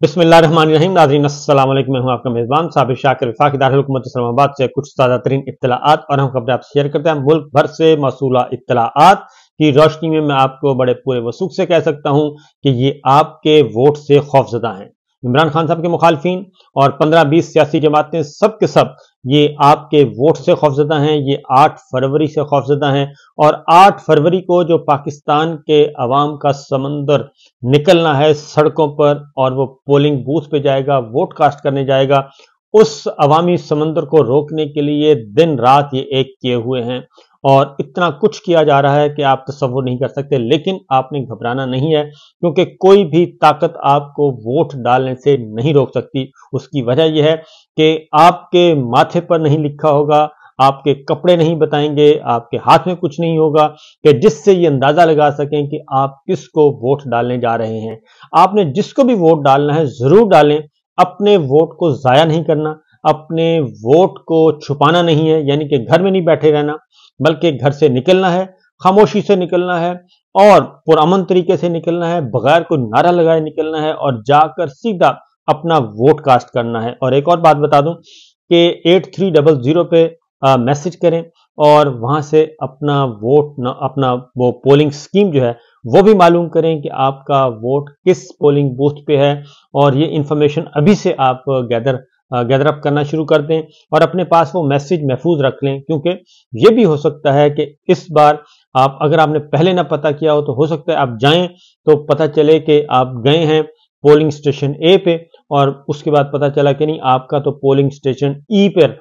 बिस्मिल्लाहिर्रहमानिर्रहीम। नाज़रीन अस्सलाम वालेकुम। मैं हूं आपका मेज़बान साबिर शाकिर वफाकी दारुल हुकूमत इस्लामाबाद से कुछ ताज़ा तरीन इत्तलाआत और हम खबरें आपसे शेयर करते हैं मुल्क भर से मौसूला इत्तलाआत की रोशनी में। मैं आपको बड़े पूरे वसूख से कह सकता हूं कि ये आपके वोट से खौफजदा हैं। इमरान खान साहब के मुखालफिन और 15-20 सियासी जमातें सब के सब ये आपके वोट से खौफजदा हैं। ये 8 फरवरी से खौफजदा हैं और 8 फरवरी को जो पाकिस्तान के अवाम का समंदर निकलना है सड़कों पर और वो पोलिंग बूथ पे जाएगा, वोट कास्ट करने जाएगा, उस अवामी समंदर को रोकने के लिए दिन रात ये एक किए हुए हैं और इतना कुछ किया जा रहा है कि आप तसव्वुर नहीं कर सकते। लेकिन आपने घबराना नहीं है क्योंकि कोई भी ताकत आपको वोट डालने से नहीं रोक सकती। उसकी वजह यह है कि आपके माथे पर नहीं लिखा होगा, आपके कपड़े नहीं बताएंगे, आपके हाथ में कुछ नहीं होगा कि जिससे ये अंदाजा लगा सकें कि आप किसको वोट डालने जा रहे हैं। आपने जिसको भी वोट डालना है जरूर डालें, अपने वोट को जाया नहीं करना, अपने वोट को छुपाना नहीं है, यानी कि घर में नहीं बैठे रहना, बल्कि घर से निकलना है, खामोशी से निकलना है और पुरअमन तरीके से निकलना है, बगैर कोई नारा लगाए निकलना है और जाकर सीधा अपना वोट कास्ट करना है। और एक और बात बता दूं कि 8300 पे मैसेज करें और वहां से अपना वोट अपना वो पोलिंग स्कीम जो है वो भी मालूम करें कि आपका वोट किस पोलिंग बूथ पे है। और ये इंफॉर्मेशन अभी से आप गैदर अप करना शुरू कर दें और अपने पास वो मैसेज महफूज रख लें, क्योंकि ये भी हो सकता है कि इस बार आप अगर आपने पहले ना पता किया हो तो हो सकता है आप जाएं तो पता चले कि आप गए हैं पोलिंग स्टेशन ए पे और उसके बाद पता चला कि नहीं, आपका तो पोलिंग स्टेशन ई पर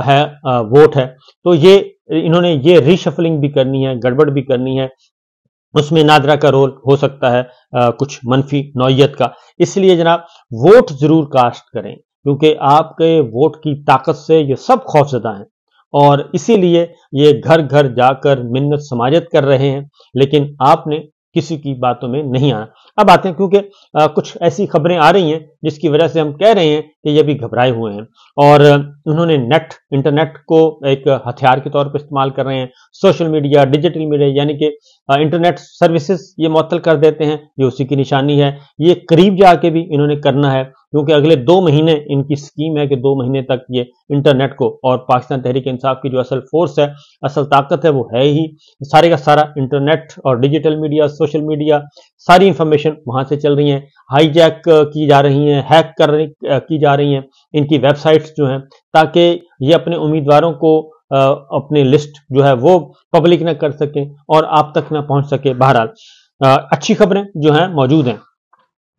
है वोट है। तो ये इन्होंने ये रीशफलिंग भी करनी है, गड़बड़ भी करनी है, उसमें नादरा का रोल हो सकता है कुछ मनफी नौयत का। इसलिए जनाब वोट जरूर कास्ट करें क्योंकि आपके वोट की ताकत से ये सब खौफजदा हैं और इसीलिए ये घर घर जाकर मिन्नत समाजत कर रहे हैं, लेकिन आपने किसी की बातों में नहीं आना। अब आते हैं क्योंकि कुछ ऐसी खबरें आ रही हैं जिसकी वजह से हम कह रहे हैं कि ये भी घबराए हुए हैं और उन्होंने इंटरनेट को एक हथियार के तौर पर इस्तेमाल कर रहे हैं। सोशल मीडिया, डिजिटल मीडिया यानी कि इंटरनेट सर्विसेज ये मुअत्तल कर देते हैं, ये उसी की निशानी है। ये करीब जाके भी इन्होंने करना है क्योंकि अगले 2 महीने इनकी स्कीम है कि 2 महीने तक ये इंटरनेट को, और पाकिस्तान तहरीक इंसाफ की जो असल फोर्स है, असल ताकत है, वो है ही सारे का सारा इंटरनेट और डिजिटल मीडिया, सोशल मीडिया, सारी इंफॉर्मेशन वहां से चल रही है, हाईजैक की जा रही है, हैक की जा रही हैं इनकी वेबसाइट्स जो हैं, ताकि ये अपने उम्मीदवारों को अपनी लिस्ट जो है वो पब्लिक ना कर सकें और आप तक ना पहुंच सके। बहरहाल अच्छी खबरें जो हैं मौजूद हैं।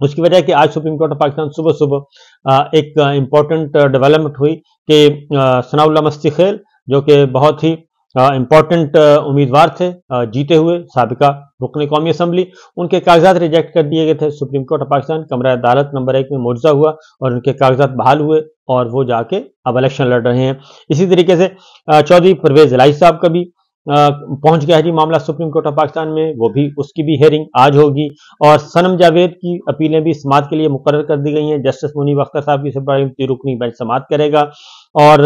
उसकी वजह कि आज सुप्रीम कोर्ट ऑफ पाकिस्तान सुबह सुबह एक इंपॉर्टेंट डेवलपमेंट हुई कि सनाउल्लाह मस्तिखेल जो कि बहुत ही इंपॉर्टेंट उम्मीदवार थे, जीते हुए साबिका रुकन कौमी असम्बली, उनके कागजात रिजेक्ट कर दिए गए थे। सुप्रीम कोर्ट ऑफ पाकिस्तान कमरा अदालत नंबर 1 में मुआवजा हुआ और उनके कागजात बहाल हुए और वो जाके अब इलेक्शन लड़ रहे हैं। इसी तरीके से चौधरी परवेज इलाही साहब का भी पहुंच गया है जी मामला सुप्रीम कोर्ट ऑफ पाकिस्तान में, वो भी उसकी भी हेयरिंग आज होगी। और सनम जावेद की अपीलें भी समाअत के लिए मुकर्रर कर दी गई हैं। जस्टिस मुनीब अख्तर साहब की सरबराही रुकनी बेंच समाअत करेगा और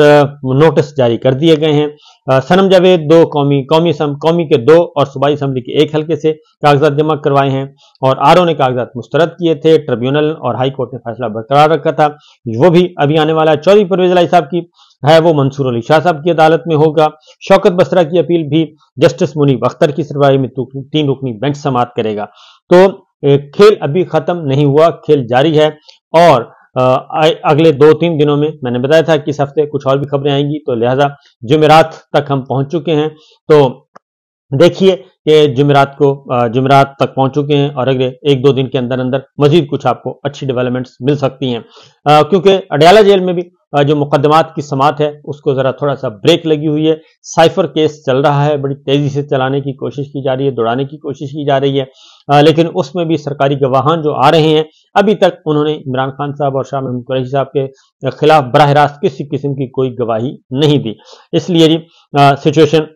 नोटिस जारी कर दिए गए हैं। सनम जावेद कौमी के 2 और सूबाई असम्बली के 1 हल्के से कागजात जमा करवाए हैं और आरओ ने कागजात मुस्तरद किए थे। ट्रिब्यूनल और हाई कोर्ट ने फैसला बरकरार रखा था, वो भी अभी आने वाला है। चौधरी परवेज इलाही साहब की है वो मंसूर अली शाह साहब की अदालत में होगा। शौकत बसरा की अपील भी जस्टिस मुनीब अख्तर की सरबराही में 3 रुकनी बेंच समाअत करेगा। तो खेल अभी खत्म नहीं हुआ, खेल जारी है और अगले 2-3 दिनों में, मैंने बताया था कि इस हफ्ते कुछ और भी खबरें आएंगी, तो लिहाजा जुमेरात तक हम पहुंच चुके हैं। तो देखिए कि जुमेरात तक पहुंच चुके हैं और अगले 1-2 दिन के अंदर अंदर मजीद कुछ आपको अच्छी डेवलपमेंट्स मिल सकती हैं, क्योंकि अडयाला जेल में भी जो मुकदमात की समाअत है उसको जरा थोड़ा सा ब्रेक लगी हुई है। साइफर केस चल रहा है, बड़ी तेजी से चलाने की कोशिश की जा रही है, दौड़ाने की कोशिश की जा रही है, लेकिन उसमें भी सरकारी गवाहान जो आ रहे हैं, अभी तक उन्होंने इमरान खान साहब और शाह महमूद कुरैशी साहब के खिलाफ बराह रास्त किसी किस्म की कोई गवाही नहीं दी। इसलिए जी सिचुएशन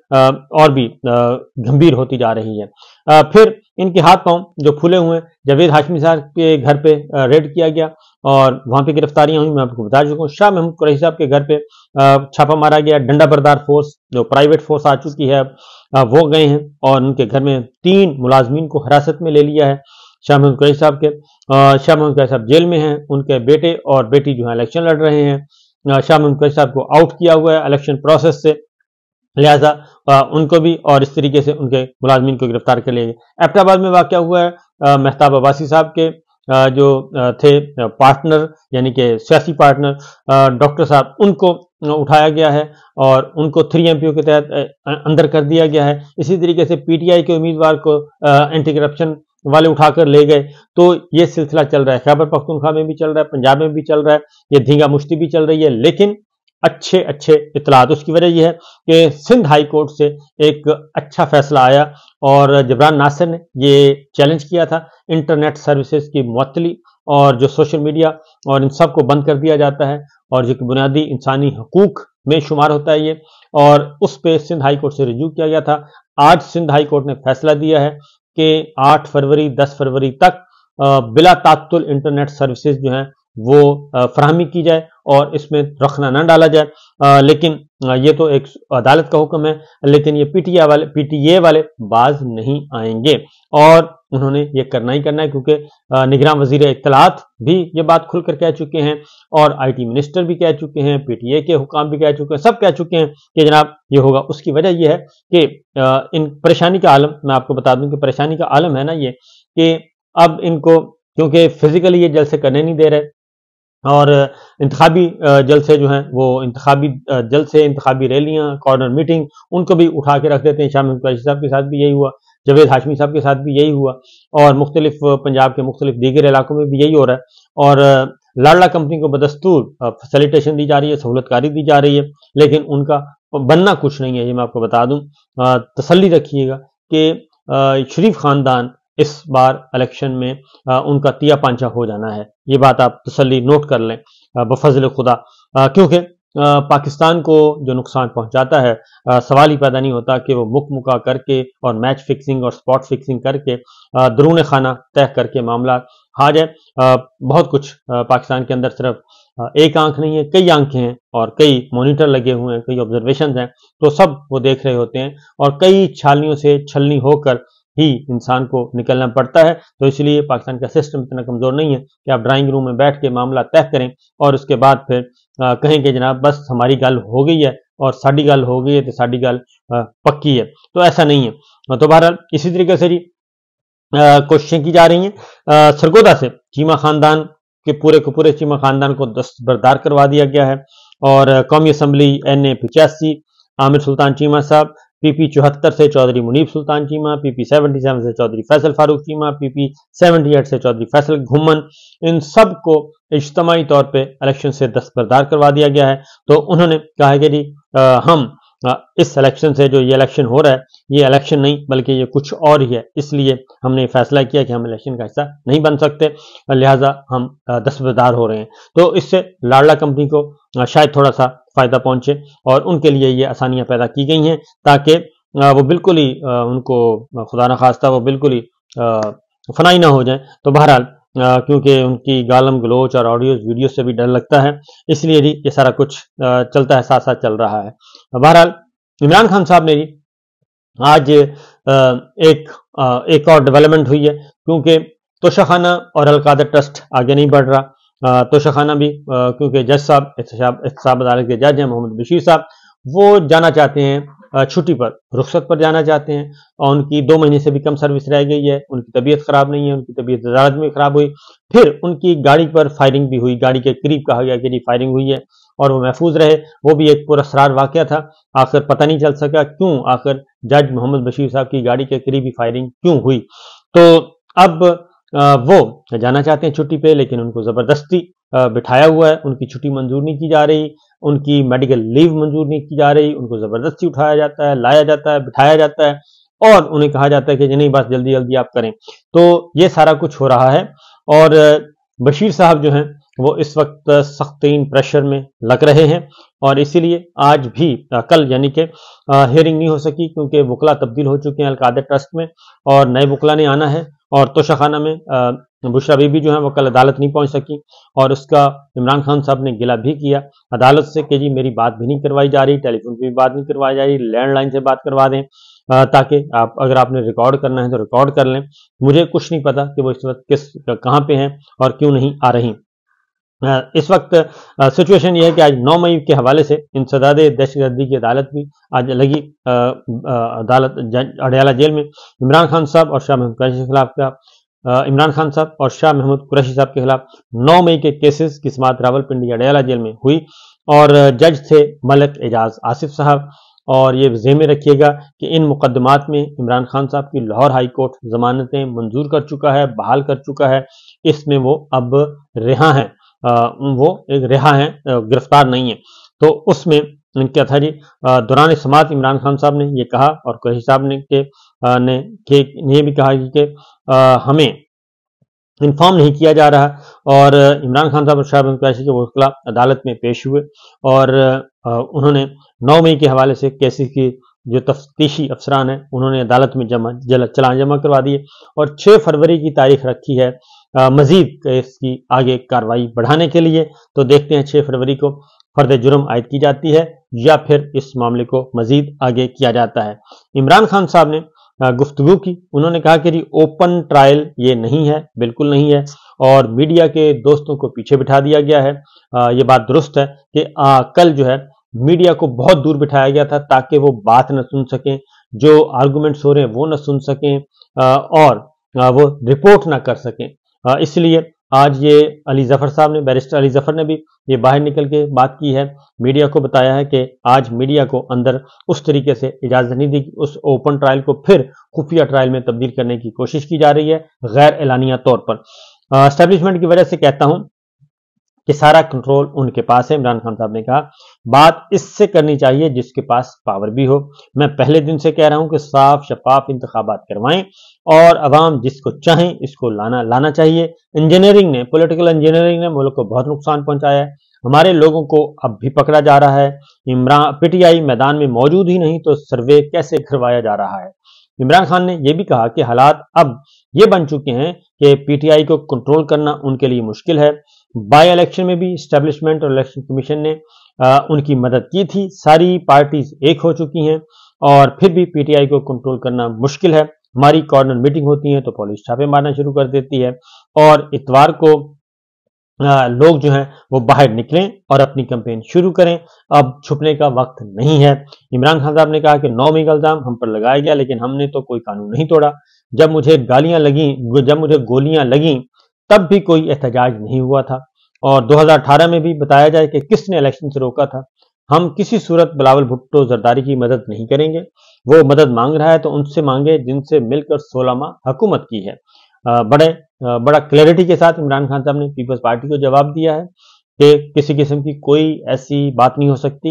और भी गंभीर होती जा रही है। फिर इनके हाथ पांव जो फूले हुए, जावेद हाशमी साहब के घर पे रेड किया गया और वहां पे गिरफ्तारियां हुई, मैं आपको बता चुका हूं। शाह महमूद कुरैशी साहब के घर पे छापा मारा गया, डंडा बरदार फोर्स जो प्राइवेट फोर्स आ चुकी है वो गए हैं और उनके घर में 3 मुलाजमीन को हिरासत में ले लिया है। शाह महमूद कुरैशी साहब के। शाह महमूद कुरैशी साहब जेल में हैं, उनके बेटे और बेटी जो है इलेक्शन लड़ रहे हैं। शाह महमूद कुरैशी साहब को आउट किया हुआ है इलेक्शन प्रोसेस से, लिहाजा उनको भी और इस तरीके से उनके मुलाजमीन को गिरफ्तार कर लिया गया। एबटाबाद में वाक़या हुआ है मेहताब अब्बासी साहब के जो थे पार्टनर यानी कि सियासी पार्टनर डॉक्टर साहब, उनको उठाया गया है और उनको 3 MPO के तहत अंदर कर दिया गया है। इसी तरीके से PTI के उम्मीदवार को एंटी करप्शन वाले उठाकर ले गए। तो ये सिलसिला चल रहा है, खैबर पख्तूनख्वा में भी चल रहा है, पंजाब में भी चल रहा है, ये धींगा मुश्ती भी चल रही है। लेकिन अच्छे इत्तलात, उसकी वजह यह है कि सिंध हाई कोर्ट से एक अच्छा फैसला आया और जबरान नासिर ने ये चैलेंज किया था इंटरनेट सर्विसेज की मुअत्तली और जो सोशल मीडिया और इन सब को बंद कर दिया जाता है और जो कि बुनियादी इंसानी हकूक में शुमार होता है ये, और उस पे सिंध हाई कोर्ट से रिज्यू किया गया था। आज सिंध हाई कोर्ट ने फैसला दिया है कि 8 फरवरी 10 फरवरी तक बिला तात्तुल इंटरनेट सर्विसेज जो हैं वो फराहमी की जाए और इसमें रखना न डाला जाए। लेकिन ये तो एक अदालत का हुक्म है, लेकिन ये PTA वाले बाज नहीं आएंगे और उन्होंने ये करना ही करना है, क्योंकि निगरान वजीर इत्तलात भी ये बात खुलकर कह चुके हैं और IT मिनिस्टर भी कह चुके हैं, PTA के हुकाम भी कह चुके हैं, सब कह चुके हैं कि जनाब ये होगा। उसकी वजह यह है कि इन परेशानी का आलम, मैं आपको बता दूं कि परेशानी का आलम है ना ये, कि अब इनको क्योंकि फिजिकली ये जलसे करने नहीं दे रहे और इंतखाबी जलसे जो हैं वो इंतखाबी जलसे, इंतखाबी रैलियां, कॉर्नर मीटिंग, उनको भी उठा के रख देते हैं। शाह महमूद कुरैशी साहब के साथ भी यही हुआ, जावेद हाशमी साहब के साथ भी यही हुआ और मुख्तलिफ पंजाब के मुख्तलिफ दीगर इलाकों में भी यही हो रहा है। और लाडला कंपनी को बदस्तूर फैसिलिटेशन दी जा रही है, सहूलतकारी दी जा रही है, लेकिन उनका बनना कुछ नहीं है, ये मैं आपको बता दूं। तसल्ली रखिएगा कि शरीफ खानदान इस बार इलेक्शन में उनका तिया पांचा हो जाना है, ये बात आप तसल्ली नोट कर लें बफजल खुदा, क्योंकि पाकिस्तान को जो नुकसान पहुंचाता है सवाल ही पैदा नहीं होता कि वो मुका करके और मैच फिक्सिंग और स्पॉट फिक्सिंग करके दरून खाना तय करके मामला आ जाए। बहुत कुछ पाकिस्तान के अंदर सिर्फ एक आंख नहीं है, कई आंखें हैं और कई मॉनिटर लगे हुए हैं, कई ऑब्जर्वेशन हैं, तो सब वो देख रहे होते हैं और कई छालनियों से छलनी होकर ही इंसान को निकलना पड़ता है। तो इसलिए पाकिस्तान का सिस्टम इतना कमजोर नहीं है कि आप ड्राइंग रूम में बैठ के मामला तय करें और उसके बाद फिर कहें कि जनाब बस हमारी गल हो गई है और साड़ी गल हो गई है तो साड़ी गल पक्की है, तो ऐसा नहीं है। तो बहरहाल इसी तरीके से जी कोशिशें की जा रही हैं। सरगोदा से चीमा खानदान के पूरे चीमा खानदान को दस्तबरदार करवा दिया गया है और कौमी असम्बली NA 85 आमिर सुल्तान चीमा साहब, PP 74 से चौधरी मुनीब सुल्तान चीमा, PP 77 से चौधरी फैसल फारूक चीमा, PP 78 से चौधरी फैसल घुमन, इन सब को इज्तमाही तौर पे इलेक्शन से दस्तबरदार करवा दिया गया है। तो उन्होंने कहा है कि जी हम इस इलेक्शन से, जो ये इलेक्शन हो रहा है ये इलेक्शन नहीं बल्कि ये कुछ और ही है, इसलिए हमने फैसला किया कि हम इलेक्शन का हिस्सा नहीं बन सकते, लिहाजा हम दस्तबरदार हो रहे हैं। तो इससे लाडला कंपनी को शायद थोड़ा सा फायदा पहुंचे और उनके लिए ये आसानियां पैदा की गई हैं ताकि वो बिल्कुल ही उनको खुदा न खास्ता वो बिल्कुल ही फनाई ना हो जाए। तो बहरहाल क्योंकि उनकी गालम गलोच और ऑडियो वीडियो से भी डर लगता है, इसलिए जी ये सारा कुछ चलता है, साथ साथ चल रहा है। बहरहाल इमरान खान साहब ने जी आज एक और डेवलपमेंट हुई है, क्योंकि तोशाखाना और अलकादर ट्रस्ट आगे नहीं बढ़ रहा। तोशाखाना भी क्योंकि जज साहब एहतसाब अदालत के जज हैं मोहम्मद बशीर साहब, वो जाना चाहते हैं छुट्टी पर, रुखसत पर जाना चाहते हैं और उनकी 2 महीने से भी कम सर्विस रह गई है, उनकी तबीयत खराब नहीं है, उनकी तबीयत अदालत में खराब हुई, फिर उनकी गाड़ी पर फायरिंग भी हुई, गाड़ी के करीब कहा गया कि फायरिंग हुई है और वो महफूज रहे, वो भी एक पुरअसरार वाकया था। आखिर पता नहीं चल सका क्यों आखिर जज मोहम्मद बशीर साहब की गाड़ी के करीब ही फायरिंग क्यों हुई। तो अब वो जाना चाहते हैं छुट्टी पे, लेकिन उनको जबरदस्ती बिठाया हुआ है, उनकी छुट्टी मंजूर नहीं की जा रही, उनकी मेडिकल लीव मंजूर नहीं की जा रही, उनको जबरदस्ती उठाया जाता है, लाया जाता है, बिठाया जाता है और उन्हें कहा जाता है कि नहीं बस जल्दी जल्दी आप करें। तो ये सारा कुछ हो रहा है और बशीर साहब जो हैं वो इस वक्त सख्तीन प्रेशर में लग रहे हैं और इसीलिए आज भी कल यानी कि हियरिंग नहीं हो सकी, क्योंकि वकला तब्दील हो चुके हैं अलकादर ट्रस्ट में और नए वकला ने आना है। और तोशाखाना में बुशरा बीबी जो है वो कल अदालत नहीं पहुंच सकी और उसका इमरान खान साहब ने गिला भी किया अदालत से कि जी मेरी बात भी नहीं करवाई जा रही, टेलीफोन पे भी बात नहीं करवाई जा रही, लैंडलाइन से बात करवा दें। ताकि आप अगर आपने रिकॉर्ड करना है तो रिकॉर्ड कर लें। मुझे कुछ नहीं पता कि वो इस वक्त कहाँ पे हैं और क्यों नहीं आ रही। इस वक्त सिचुएशन ये है कि आज 9 मई के हवाले से इंसदाद दहशतगर्दी की अदालत भी आज लगी। अदालत अडयाला जेल में इमरान खान साहब और शाह महमूद कुरैशी के खिलाफ इमरान खान साहब और शाह महमूद कुरैशी साहब के खिलाफ 9 मई के केसेस की समाअत रावलपिंडी अडयाला जेल में हुई और जज थे मलिक एजाज आसिफ साहब। और ये ज़हन में रखिएगा कि इन मुकदमात में इमरान खान साहब की लाहौर हाई कोर्ट जमानतें मंजूर कर चुका है, बहाल कर चुका है। इसमें वो अब रिहा हैं, वो एक रिहा हैं, गिरफ्तार नहीं है। तो उसमें क्या था जी, दौरान समाअत इमरान खान साहब ने ये कहा और कुरैशी साहब ने ये भी कहा कि हमें इन्फॉर्म नहीं किया जा रहा। और इमरान खान साहब और शाह महमूद कुरैशी के वकील अदालत में पेश हुए और उन्होंने 9 मई के हवाले से केसेस की जो तफ्तीशी अफसरान है उन्होंने अदालत में चालान जमा करवा दिए और 6 फरवरी की तारीख रखी है मजीद केस की आगे कार्रवाई बढ़ाने के लिए। तो देखते हैं 6 फरवरी को फर्द जुर्म आयद की जाती है या फिर इस मामले को मजीद आगे किया जाता है। इमरान खान साहब ने गुफ्तगू की, उन्होंने कहा कि जी ओपन ट्रायल ये नहीं है, बिल्कुल नहीं है और मीडिया के दोस्तों को पीछे बिठा दिया गया है। ये बात दुरुस्त है कि कल जो है मीडिया को बहुत दूर बिठाया गया था ताकि वो बात न सुन सकें, जो आर्गुमेंट्स हो रहे हैं वो न सुन सकें और वो रिपोर्ट ना कर सकें। इसलिए आज ये अली जफर साहब ने, बैरिस्टर अली जफर ने भी ये बाहर निकल के बात की है, मीडिया को बताया है कि आज मीडिया को अंदर उस तरीके से इजाजत नहीं दी, उस ओपन ट्रायल को फिर खुफिया ट्रायल में तब्दील करने की कोशिश की जा रही है गैर एलानिया तौर पर। एस्टेब्लिशमेंट की वजह से कहता हूं कि सारा कंट्रोल उनके पास है। इमरान खान साहब ने कहा बात इससे करनी चाहिए जिसके पास पावर भी हो। मैं पहले दिन से कह रहा हूं कि साफ शफाफ इंतखाबात करवाएं और अवाम जिसको चाहें इसको लाना चाहिए। इंजीनियरिंग ने, पॉलिटिकल इंजीनियरिंग ने मुल्क को बहुत नुकसान पहुंचाया है, हमारे लोगों को अब भी पकड़ा जा रहा है। पीटीआई मैदान में मौजूद ही नहीं तो सर्वे कैसे करवाया जा रहा है। इमरान खान ने यह भी कहा कि हालात अब ये बन चुके हैं कि पीटीआई को कंट्रोल करना उनके लिए मुश्किल है। बाई इलेक्शन में भी एस्टेब्लिशमेंट और इलेक्शन कमीशन ने उनकी मदद की थी, सारी पार्टीज एक हो चुकी हैं और फिर भी पीटीआई को कंट्रोल करना मुश्किल है। हमारी कॉर्नर मीटिंग होती है तो पुलिस छापे मारना शुरू कर देती है और इतवार को लोग जो हैं वो बाहर निकलें और अपनी कैंपेन शुरू करें। अब छुपने का वक्त नहीं है। इमरान खान साहब ने कहा कि 9 मई का इल्जाम हम पर लगाया गया लेकिन हमने तो कोई कानून नहीं तोड़ा। जब मुझे गोलियां लगी तब भी कोई एहतजाज नहीं हुआ था और 2018 में भी बताया जाए कि किसने इलेक्शन से रोका था। हम किसी सूरत बिलावल भुट्टो जरदारी की मदद नहीं करेंगे। वो मदद मांग रहा है तो उनसे मांगे जिनसे मिलकर 16 माह हुकूमत की है। बड़ा क्लैरिटी के साथ इमरान खान साहब ने पीपल्स पार्टी को जवाब दिया है कि किसी किस्म की कोई ऐसी बात नहीं हो सकती।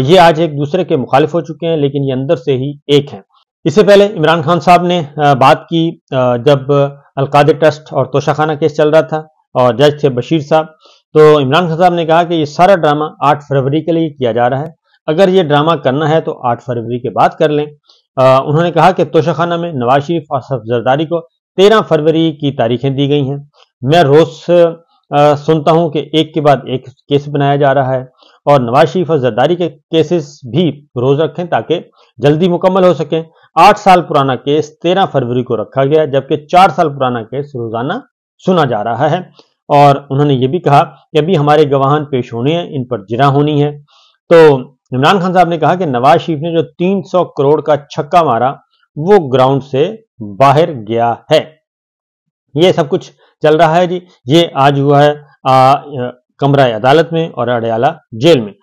ये आज एक दूसरे के मुखालिफ हो चुके हैं लेकिन ये अंदर से ही एक हैं। इससे पहले इमरान खान साहब ने बात की जब अलकादिर ट्रस्ट और तोशाखाना केस चल रहा था और जज थे बशीर साहब, तो इमरान खान साहब ने कहा कि ये सारा ड्रामा 8 फरवरी के लिए किया जा रहा है। अगर ये ड्रामा करना है तो 8 फरवरी के बाद कर लें। उन्होंने कहा कि तोशाखाना में नवाज शरीफ और सफ जरदारी को 13 फरवरी की तारीखें दी गई हैं। मैं रोज सुनता हूं कि एक के बाद एक केस बनाया जा रहा है और नवाज शरीफ और जरदारी के केसेस भी रोज रखें ताकि जल्दी मुकम्मल हो सकें। 8 साल पुराना केस 13 फरवरी को रखा गया जबकि 4 साल पुराना केस रोजाना सुना जा रहा है। और उन्होंने ये भी कहा कि अभी हमारे गवाहान पेश होने हैं, इन पर जिरा होनी है। तो इमरान खान साहब ने कहा कि नवाज शरीफ ने जो 300 करोड़ का छक्का मारा वो ग्राउंड से बाहर गया है। ये सब कुछ चल रहा है जी। ये आज हुआ है कमरा अदालत में और अडयाला जेल में।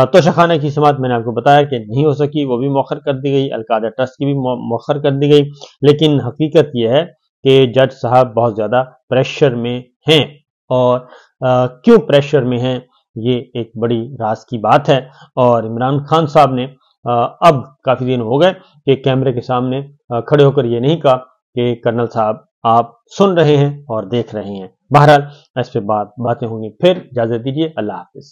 तोशाखाना की समाअत मैंने आपको बताया कि नहीं हो सकी, वो भी मौखर कर दी गई। अलकादा ट्रस्ट की भी मौखर कर दी गई। लेकिन हकीकत यह है कि जज साहब बहुत ज्यादा प्रेशर में हैं और क्यों प्रेशर में हैं ये एक बड़ी राज की बात है। और इमरान खान साहब ने अब काफी दिन हो गए कि कैमरे के सामने खड़े होकर ये नहीं कहा कि कर्नल साहब आप सुन रहे हैं और देख रहे हैं। बहरहाल इस पे बातें होंगी फिर। इजाजत दीजिए, अल्लाह हाफिज।